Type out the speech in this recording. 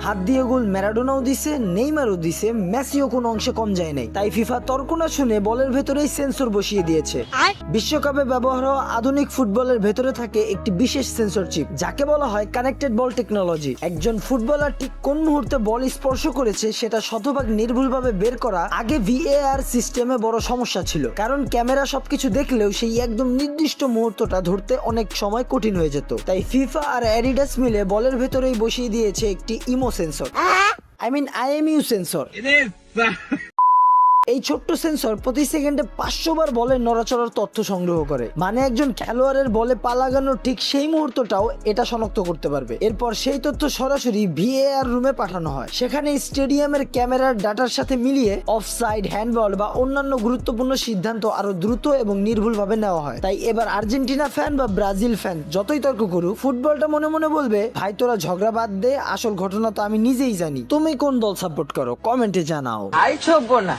হাত দিয়ে গোল ম্যারাডোনাও দিছে, নেইমারও দিছে, মেসিও কোনো অংশে কম যায় নাই। তাই ফিফা তর্ক না শুনে বলের ভেতরেই সেন্সর বসিয়ে দিয়েছে। বিশ্বকাপে ব্যবহার হওয়া আধুনিক ফুটবলের ভেতরে থাকে একটি বিশেষ সেন্সর চিপ, যাকে বলা হয় কানেক্টেড বল টেকনোলজি। একজন ফুটবলার ঠিক কোন মুহূর্তে বল স্পর্শ করেছে সেটা শতভাগ নির্ভুলভাবে বের করা আগে ভিএআর সিস্টেমে বড় সমস্যা ছিল, কারণ ক্যামেরা সবকিছু দেখলেও সেই একদম নির্দিষ্ট মুহূর্তটা ধরতে অনেক সময় কঠিন হয়ে যেত। তাই ফিফা আর অ্যাডিডাস মিলে বলের ভেতরেই বসিয়ে দিয়েছে একটি ইমো সেন্সর, IMU সেন্সর। এই ছোট্ট সেন্সর প্রতি সেকেন্ডে 500 বার বলের নড়াচড়ার তথ্য সংগ্রহ করে, মানে একজন খেলোয়াড়ের বলে পা লাগানোর ঠিক সেই মুহূর্তটাও এটা শনাক্ত করতে পারবে। এরপর সেই তথ্য সরাসরি ভিএআর রুমে পাঠানো হয়, সেখানে স্টেডিয়ামের ক্যামেরার ডাটার সাথে মিলিয়ে অফসাইড, হ্যান্ডবল বা অন্যান্য গুরুত্বপূর্ণ সিদ্ধান্ত আরো দ্রুত এবং নির্ভুলভাবে নেওয়া হয়। তাই এবার আর্জেন্টিনা ফ্যান বা ব্রাজিল ফ্যান যতই তর্ক করুক, ফুটবলটা মনে মনে বলবে, ভাই তোরা ঝগড়া বাদ দে, আসল ঘটনা তো আমি নিজেই জানি। তুমি কোন দল সাপোর্ট করো কমেন্টে জানাও। আই ছোবো না।